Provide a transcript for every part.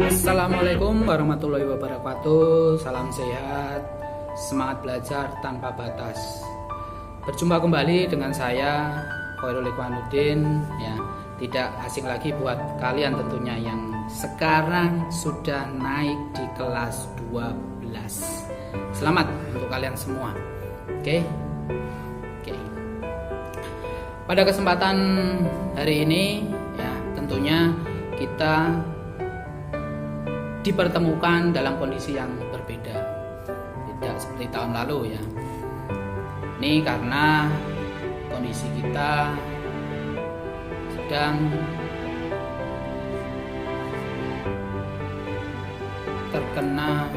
Assalamualaikum warahmatullahi wabarakatuh. Salam sehat, semangat belajar tanpa batas. Berjumpa kembali dengan saya Khairul Ikhwanuddin, ya. Tidak asing lagi buat kalian tentunya yang sekarang sudah naik di kelas 12. Selamat untuk kalian semua. Oke. Pada kesempatan hari ini, ya, tentunya kita dipertemukan dalam kondisi yang berbeda, tidak seperti tahun lalu, ya. Ini karena kondisi kita sedang terkena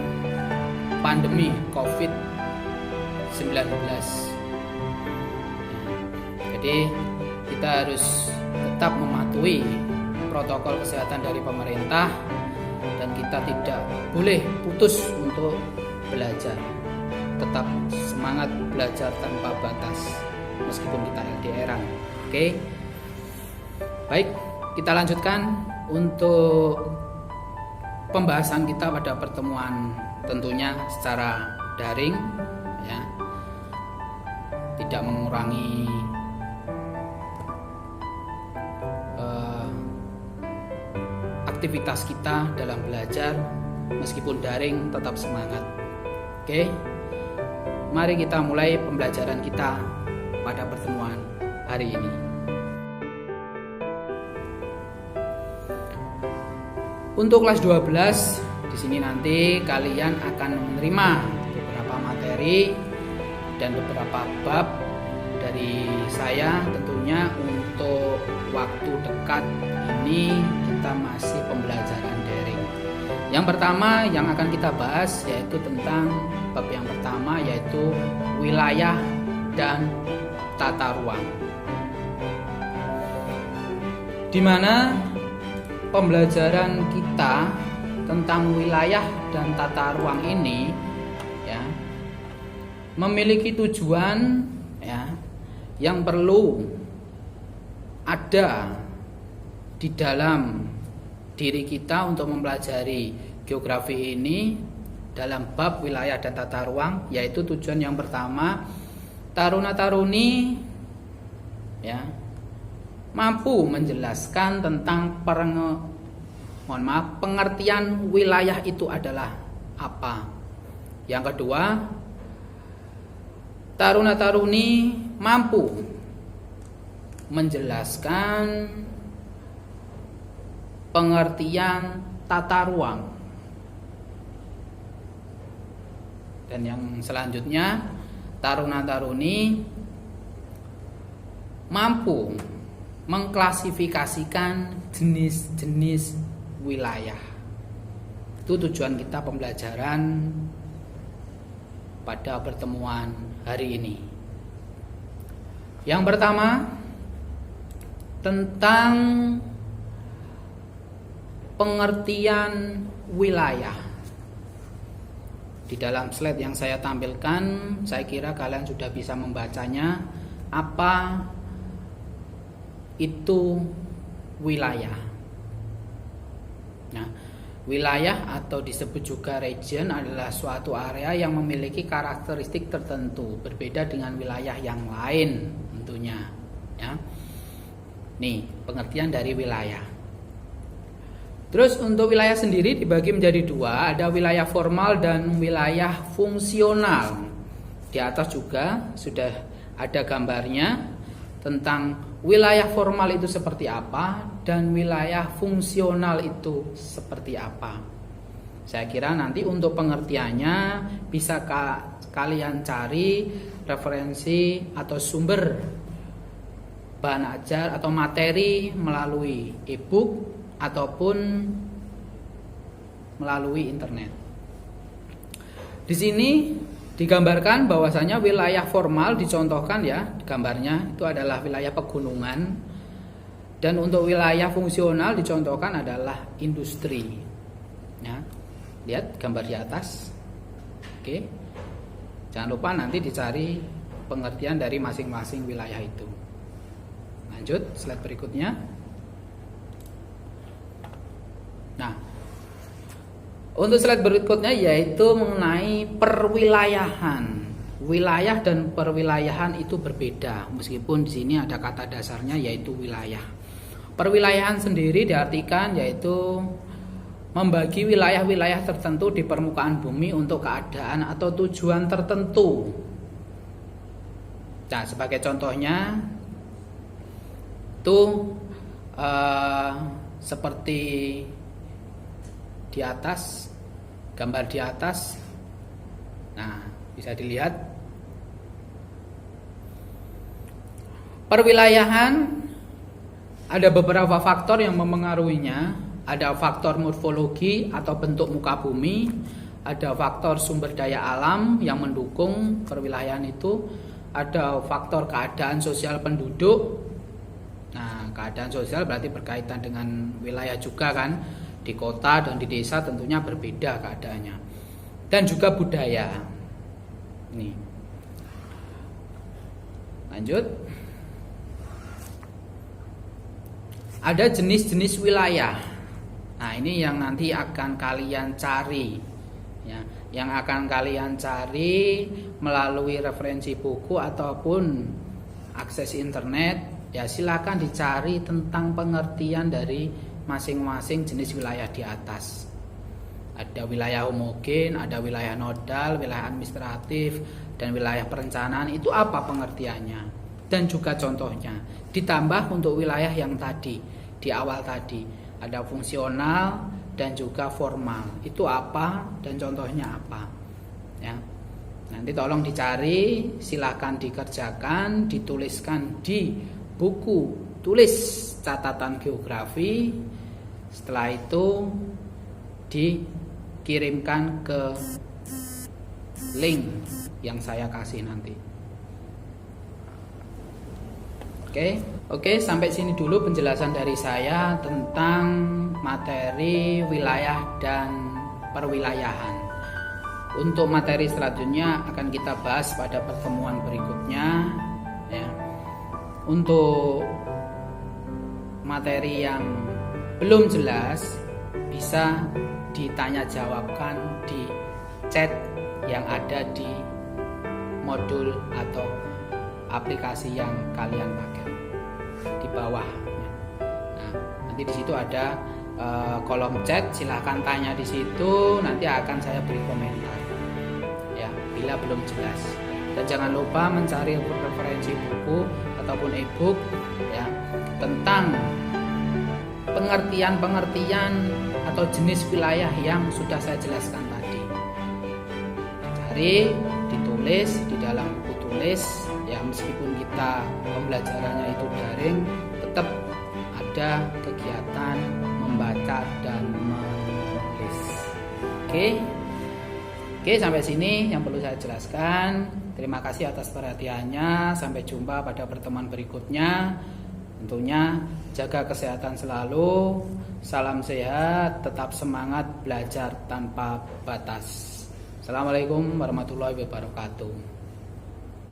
pandemi COVID-19. Jadi kita harus tetap mematuhi protokol kesehatan dari pemerintah dan kita tidak boleh putus untuk belajar. Tetap semangat belajar tanpa batas meskipun kita LDR-an. Oke. Baik, kita lanjutkan untuk pembahasan kita pada pertemuan tentunya secara daring, ya. Tidak mengurangi aktivitas kita dalam belajar, meskipun daring tetap semangat. Oke. Mari kita mulai pembelajaran kita pada pertemuan hari ini. Untuk kelas 12, di sini nanti kalian akan menerima beberapa materi dan beberapa bab dari saya. Tentunya untuk waktu dekat ini kita masih pembelajaran daring. Yang pertama yang akan kita bahas yaitu tentang bab yang pertama, yaitu wilayah dan tata ruang. Di mana pembelajaran kita tentang wilayah dan tata ruang ini, ya, memiliki tujuan, ya, yang perlu ada di dalam diri kita untuk mempelajari geografi ini dalam bab wilayah dan tata ruang, yaitu tujuan yang pertama, taruna-taruni, ya, mampu menjelaskan tentang pengertian wilayah itu adalah apa. Yang kedua, taruna-taruni mampu menjelaskan pengertian tata ruang. Dan yang selanjutnya, taruna-taruni mampu mengklasifikasikan jenis-jenis wilayah. Itu tujuan kita pembelajaran pada pertemuan hari ini. Yang pertama, tentang pengertian wilayah. Di dalam slide yang saya tampilkan, saya kira kalian sudah bisa membacanya. Apa itu wilayah? Nah, wilayah atau disebut juga region adalah suatu area yang memiliki karakteristik tertentu, berbeda dengan wilayah yang lain tentunya, ya. Nih, pengertian dari wilayah. Terus untuk wilayah sendiri dibagi menjadi dua, ada wilayah formal dan wilayah fungsional. Di atas juga sudah ada gambarnya tentang wilayah formal itu seperti apa dan wilayah fungsional itu seperti apa. Saya kira nanti untuk pengertiannya bisa kalian cari referensi atau sumber bahan ajar atau materi melalui e-book ataupun melalui internet. Di sini digambarkan bahwasanya wilayah formal dicontohkan, ya, gambarnya itu adalah wilayah pegunungan, dan untuk wilayah fungsional dicontohkan adalah industri. Ya, lihat gambar di atas. Oke. Jangan lupa nanti dicari pengertian dari masing-masing wilayah itu. Lanjut, slide berikutnya. Nah, untuk slide berikutnya yaitu mengenai perwilayahan. Wilayah dan perwilayahan itu berbeda, meskipun di sini ada kata dasarnya yaitu wilayah. Perwilayahan sendiri diartikan yaitu membagi wilayah-wilayah tertentu di permukaan bumi untuk keadaan atau tujuan tertentu. Nah, sebagai contohnya itu seperti di atas, gambar di atas. Nah, bisa dilihat perwilayahan ada beberapa faktor yang memengaruhinya. Ada faktor morfologi atau bentuk muka bumi, ada faktor sumber daya alam yang mendukung perwilayahan itu, ada faktor keadaan sosial penduduk. Nah, keadaan sosial berarti berkaitan dengan wilayah juga kan. Di kota dan di desa tentunya berbeda keadaannya. Dan juga budaya. Nih. Lanjut. Ada jenis-jenis wilayah. Nah, ini yang nanti akan kalian cari, ya, yang akan kalian cari melalui referensi buku ataupun akses internet. Ya, silakan dicari tentang pengertian dari masing-masing jenis wilayah di atas. Ada wilayah homogen, ada wilayah nodal, wilayah administratif, dan wilayah perencanaan. Itu apa pengertiannya? Dan juga contohnya. Ditambah untuk wilayah yang tadi, di awal tadi. Ada fungsional dan juga formal. Itu apa dan contohnya apa? Ya. Nanti tolong dicari, silakan dikerjakan, dituliskan di buku tulis catatan geografi. Setelah itu dikirimkan ke link yang saya kasih nanti. Oke, sampai sini dulu penjelasan dari saya tentang materi wilayah dan perwilayahan. Untuk materi selanjutnya akan kita bahas pada pertemuan berikutnya. Ya. Untuk materi yang belum jelas bisa ditanya jawabkan di chat yang ada di modul atau aplikasi yang kalian pakai di bawah. Nah, nanti di situ ada kolom chat, silahkan tanya di situ, nanti akan saya beri komentar. Ya, bila belum jelas. Dan jangan lupa mencari referensi buku ataupun e-book ya tentang pengertian-pengertian atau jenis wilayah yang sudah saya jelaskan tadi. Cari, ditulis di dalam buku tulis. Ya, meskipun kita pembelajarannya itu daring, tetap ada kegiatan membaca dan menulis. Oke, sampai sini yang perlu saya jelaskan. Terima kasih atas perhatiannya. Sampai jumpa pada pertemuan berikutnya. Tentunya jaga kesehatan selalu. Salam sehat, tetap semangat belajar tanpa batas. Assalamualaikum warahmatullahi wabarakatuh.